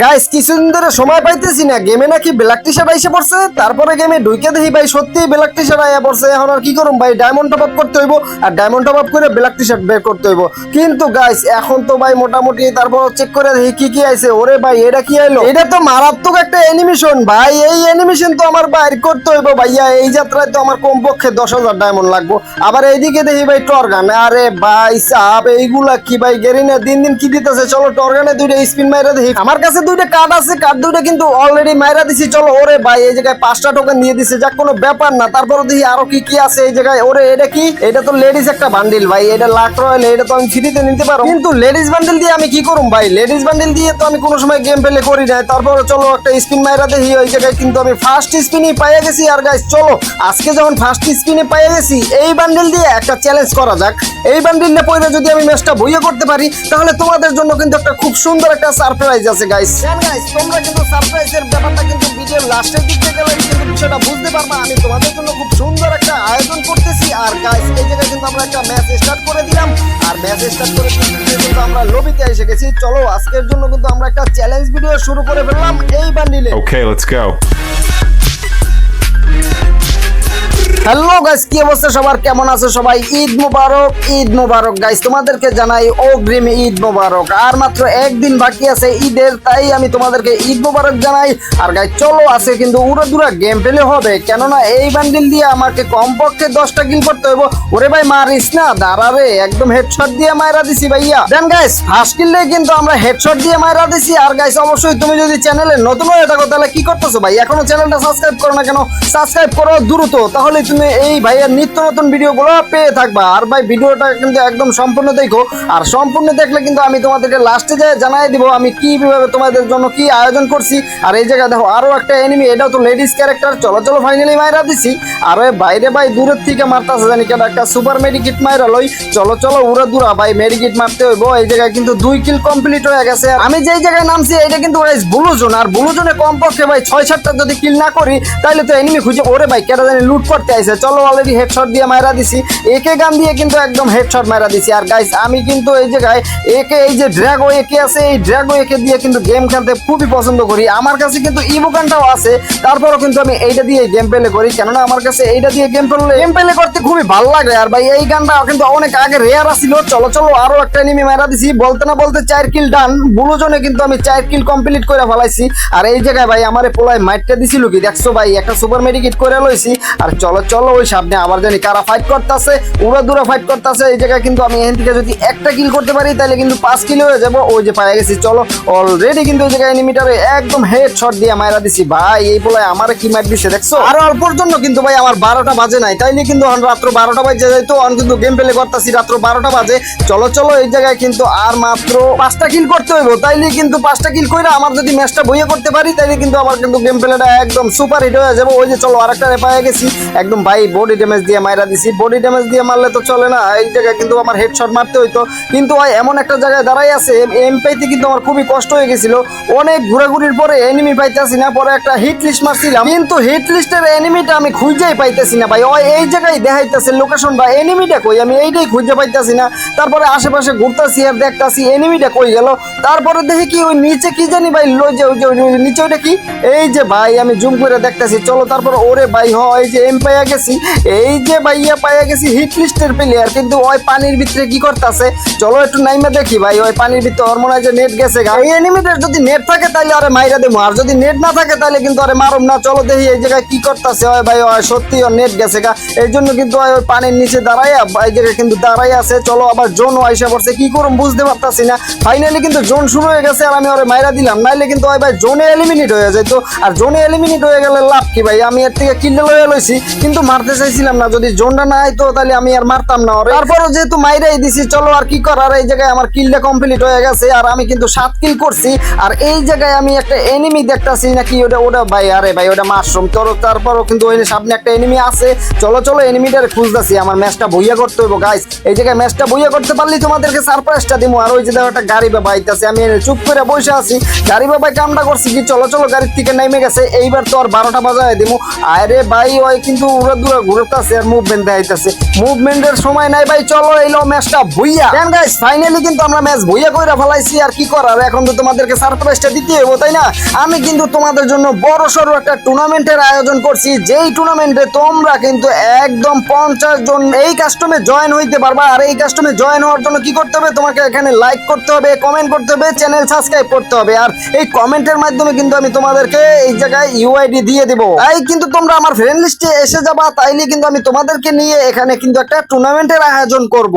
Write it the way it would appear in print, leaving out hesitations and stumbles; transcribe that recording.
Guys কিছুদিন ধরে সময় পাইতেছি না, গেমে নাকি ব্ল্যাক টি শার্ট আইসা পড়ছে। তারপরে গেমে ঢুকে দেখি ভাই সত্যি ব্ল্যাক টি শার্ট আইয়া পড়ছে। এখন আর কি করুম ভাই, ডায়মন্ড টপ আপ করতে হইব, আর ডায়মন্ড টপ আপ করে ব্ল্যাক টি শার্ট বের করতে হইব। কিন্তু গাইস এখন তো ভাই মোটামুটি তারপর চেক করে দেখি কি কি আইছে। ওরে ভাই এটা কি আইলো, এটা তো মারাত্মক একটা অ্যানিমেশন ভাই। এই অ্যানিমেশন তো আমার বাইর করতে হইব ভাইয়া। এই যাত্রায় তো আমার কমপক্ষে 10,000 ডায়মন্ড লাগবো। আবার এইদিকে দেখি ভাই টর্গান, আরে ভাই সাপ এইগুলা কি ভাই, গেরিনা দিন দিন কি দিতেছে। চলো টর্গানে দুইটা স্পিন মাইরা দেখি। আমার কাছে দুইটা কার্ড আছে, কার্ড দুইটা কিন্তু অলরেডি মাইরা দিছি। চলো ওরে ভাই এই জায়গায় 5টা টোকেন দিয়ে দিছে, যাক কোনো ব্যাপার না। তারপরে দেখি আরো কি কি আছে এই জায়গায়। ওরে এটা কি, এটা তো লেডিস একটা বান্ডিল ভাই, এটা লাখ রয়েল, এটা তো আমি ফ্রিতে নিতে পারো। কিন্তু লেডিস বান্ডিল দিয়ে আমি কি করুম ভাই, লেডিস বান্ডিল দিয়ে তো আমি কোনো সময় গেম প্লে করি না। তারপরে চলো একটা স্পিন মাইরা দেখি। ওই জায়গায় কিন্তু আমি ফার্স্ট স্পিনই পাইয়া গেছি। আর গাইস চলো আজকে যখন ফার্স্ট স্পিনে পাইয়া গেছি, এই বান্ডিল দিয়ে একটা চ্যালেঞ্জ করা যাক। এই বান্ডিলটা পরে যদি আমি ম্যাচটা বইয়ে করতে পারি, তাহলে তোমাদের জন্য কিন্তু একটা খুব সুন্দর একটা সারপ্রাইজ আছে গাইস। গাইস তোমরা কিন্তু সারপ্রাইজের ব্যাপারটা কিন্তু ভিডিওর লাস্টের দিকে গেলে কিন্তু বিষয়টা বুঝতে পারবা। আমি তোমাদের জন্য খুব সুন্দর একটা আয়োজন করতেছি। আর গাইস এই জায়গায় কিন্তু আমরা একটা ম্যাচ স্টার্ট করে দিলাম। আর ম্যাচ স্টার্ট করে কিন্তু আমরা লবিতে এসে গেছি। চলো আজকের জন্য কিন্তু আমরা একটা চ্যালেঞ্জ ভিডিও শুরু করে ফেললাম এই বান্ডিলে। Okay, let's go. Hello guys, কি অবস্থা সবার, কেমন আছো সবাই? ঈদ মোবারক, ঈদ মোবারক গাইস। তোমাদেরকে জানাই অগ্রিম ঈদ মোবারক। আর মাত্র একদিন বাকি আছে ঈদের, তাই আমি তোমাদেরকে ঈদ মোবারক জানাই। আর গাইস চলো আছে কিন্তু উড়াদুরা গেম প্লে হবে, কেননা এই বান্ডিল দিয়ে আমাকে কমপক্ষে 10টা কিল করতে হইব। ওরে ভাই মারিস না, দাঁড়াবে একদম হেডশট দিয়ে মাইরা দিছি ভাইয়া। দেন গাইস ফার্স্ট কিলে কিন্তু আমরা হেডশট দিয়ে মাইরা দিছি। আর গাইস অবশ্যই তুমি যদি চ্যানেলে নতুন হয়ে থাকো তাহলে কি করতেছো ভাই, এখনো চ্যানেলটা সাবস্ক্রাইব করো না কেন? সাবস্ক্রাইব করো দ্রুত, তাহলে তুমি এই ভাইয়ের নিত্য নতুন ভিডিওগুলো পেয়ে থাকবা। আর ভাই ভিডিওটা কিন্তু একদম সম্পূর্ণ দেখো, আর সম্পূর্ণ দেখলে কিন্তু আমি তোমাদেরকে লাস্টে যায় জানাই দিব আমি কিভাবে তোমাদের জন্য কি আয়োজন করছি। আর এই জায়গায় দেখো আরো একটা এনিমি, এটাও তো লেডিস ক্যারেক্টার। চলো চলো ফাইনালি মাইরা দিছি। আর ওই বাইরে ভাই দূরের থেকে মারতেছে জানি কেন, একটা সুপার মেডিকিট মাইরা লই। চলো চলো উড়া দূরা ভাই মেডিকিট মারতে হইব। এই জায়গায় কিন্তু 2 কিল কমপ্লিট হয়ে গেছে। আমি যেই জায়গায় নামছি এটা কিন্তু ব্লু জোন, আর ব্লু জোনে কমপক্ষে ভাই 6-7টা যদি কিল না করি তাহলে তো এনিমি খুঁজে। ওরে ভাই কেটা জানি লুট করতে আইছে। চলো অলরেডি হেডশট দিয়ে মাইরা দিছি, একে গান দিয়ে কিন্তু একদম হেডশট মাইরা দিছি। আর গাইস আমি কিন্তু এই জায়গায় একে, এই যে ড্রাগো একে আছে, এই ড্রাগো একে দিয়ে কিন্তু গেম খেলতে খুবই পছন্দ করি। আমার কাছে কিন্তু ইভো গানটাও আছে, তারপরও কিন্তু আমি এইটা দিয়ে গেম প্লে করি, কেননা আমার কাছে এইটা দিয়ে গেম প্লে করতে খুবই ভালো লাগে। আর ভাই এই গানটা কিন্তু অনেক আগে রেয়ার আসছিল। চলো চলো আরো একটা এনিমি মাইরা দিছি, বলতে না বলতে 4 কিল ডান। ব্লু জোনে কিন্তু আমি 4 কিল কমপ্লিট করে ফেলাইছি। আর এই জায়গায় ভাই আমারে পোলায় মাইটটা দিছিল কি দেখছো ভাই, একটা সুপার মেডিকেট করে লইছি। আর চলো চলো ওই সামনে আবার জানি কারা ফাইট করতেছে, উড়া দূরা ফাইট করতেছে। এই জায়গায় কিন্তু আমি এখান থেকে যদি একটা কিল করতে পারি তাহলে কিন্তু 5 কিল হয়ে যাবো। ওই যে পায়ে গেছি। চলো অলরেডি কিন্তু এই জায়গায় এনিমিটারে একদম হেডশট দিয়ে মাইরা দিছি ভাই। এই পোলায় আমারে কি মার দিছে দেখছো। আর অল্পর জন্য কিন্তু ভাই আমার 12টা বাজে নাই, তাইলে কিন্তু রাত্র 12টা বাজে যাইতো। কিন্তু গেম প্লে করতেছি রাত্র 12টা বাজে। চলো চলো এই জায়গায় কিন্তু আর মাত্র 5টা কিল করতে হইব, তাইলে কিন্তু 5টা কিল কইরা আমার যদি ম্যাচটা বইয়ে করতে পারি তাইলে কিন্তু আমার কিন্তু গেম প্লেটা একদম সুপার হিট হয়ে যাবে। ওই যে চলো আরেকটা পায়ে গেছি একদম ভাই, বডি ড্যামেজ দিয়ে মাইরা দিছি। বডি ড্যামেজ দিয়ে মারলে তো চলে না, এই জায়গায় কিন্তু আমার হেডশট মারতে হইতো। কিন্তু ভাই এমন একটা জায়গায় দাঁড়াই আছে, এম পাইতে কিন্তু আমার খুবই কষ্ট হয়ে গেছিল। অনেক ঘোরাঘুরির পরে এনিমি পাইতেছি না, পরে একটা হিট লিস্ট মারছিলাম, কিন্তু হিট লিস্টের এনিমিটা আমি খুঁজেই পাইতেছি না ভাই। ওই এই জায়গায় দেখাইতেছে লোকেশন বা এনিমিটা কই, আমি এইটাই খুঁজে পাইতেছি না। তারপরে আশেপাশে ঘুরতেছি আর দেখতেছি এনিমিটা কই গেল। তারপরে দেখি কি ওই নিচে কি জানি ভাই, নিচে ওইটা কি, এই যে ভাই আমি জুম করে দেখতেছি। চলো তারপর ওরে ভাই এই যে এম পাইয়া গেছি, এই যে ভাইয়া পাইয়া গেছি হিট লিস্টের প্লেয়ার। কিন্তু ওই পানির ভিতরে কি করতেছে, চলো একটু নাইমা দেখি ভাই। ওই পানির ভিতরে ওর মনে হয় যে নেট গেছে। এই এনিমিটার যদি নেট থাকে তাহলে আরে মাইরা দেবো, আর যদি নেট না থাকে তাহলে কিন্তু আরে মারুম না। চলো দেখি এই জায়গায় কি করতেছে। ওই ভাই সত্যি ওর নেট গেছে গা, এই জন্য কিন্তু ওই পানির নিচে দাঁড়াইয়া এই জায়গায় কিন্তু দাঁড়াই আছে। চলো আবার জোন আইসা পড়ছে, কি করুম বুঝতে পারতাছি না। ফাইনালি কিন্তু জোন শুরু হয়ে গেছে আর আমি ওরে মাইরা দিলাম, নাইলে কিন্তু ওই ভাই জোনে এলিমিনেট হয়ে যেত। আর জোনে এলিমিনেট হয়ে গেলে লাভ কি ভাই, আমি এর থেকে কিল লয়ে লইছি কিন্তু মারতে চাইছিলাম না। যদি জোনটা না আইতো তাহলে আমি আর মারতাম না ওরে। তারপরও যেহেতু মাইরাই দিছি, চলো আর কি করার। এই জায়গায় আমার কিলটা কমপ্লিট হয়ে গেছে আর আমি কিন্তু 7 কিল করছি। আর এই জায়গায় আমি একটা এনিমি দেখতাছি নাকি, ওটা ভাই, আরে ভাই ওটা মাশরুম। তারপরও কিন্তু ওই সামনে একটা এনিমি আছে। চলো চলো এনিমিটারে খুঁজতেছি, আমার ম্যাচটা বইয়া করতে হইব গাইস। এই জায়গায় ম্যাচটা বইয়া করতে পারলেই তোমাদেরকে সারপ্রাইজটা দিব। আর ওই যে দেখো একটা গাড়ি বাবা আইতাছে, আমি চুপ করে বসে আছি। গাড়ি বাবাই কামটা করছি কি, চলো চলো গাড়ির থেকে নেমে গেছে। এইবার তো আর 12টা বাজায় দিব। আরে ভাই ওই কিন্তু উড়া দুরা ঘুরতাছে আর মুভমেন্ট দেখাইতাছে। মুভমেন্টের সময় নাই ভাই, চলো এইলো ম্যাচটা ভুইয়া দেন গাইস। ফাইনালি কিন্তু আমরা ম্যাচ ভুইয়া কইরা ফেলাইছি, আর কি করার, এখন তো তোমাদেরকে সারপ্রাইজটা দিতে হবে তাই না। আমি কিন্তু তোমাদের জন্য বড় সড়ো একটা টুর্নামেন্টের আয়োজন করছি, যেই টুর্নামেন্টে তোমরা কিন্তু একদম 50 জন এই কাস্টমে জয়েন হইতে পারবা। আর এই কাস্টমে জয়েন হওয়ার জন্য কি করতে হবে, তোমাকে এখানে লাইক করতে হবে, কমেন্ট করতে হবে, চ্যানেল সাবস্ক্রাইব করতে হবে। আর এই কমেন্টের মাধ্যমে কিন্তু আমি তোমাদেরকে এই জায়গায় ইউআইডি দিয়ে দেবো। তাই কিন্তু তোমরা আমার ফ্রেন্ড লিস্টে এসে যাবা, তাইলে কিন্তু আমি তোমাদেরকে নিয়ে এখানে কিন্তু একটা টুর্নামেন্টের আয়োজন করব।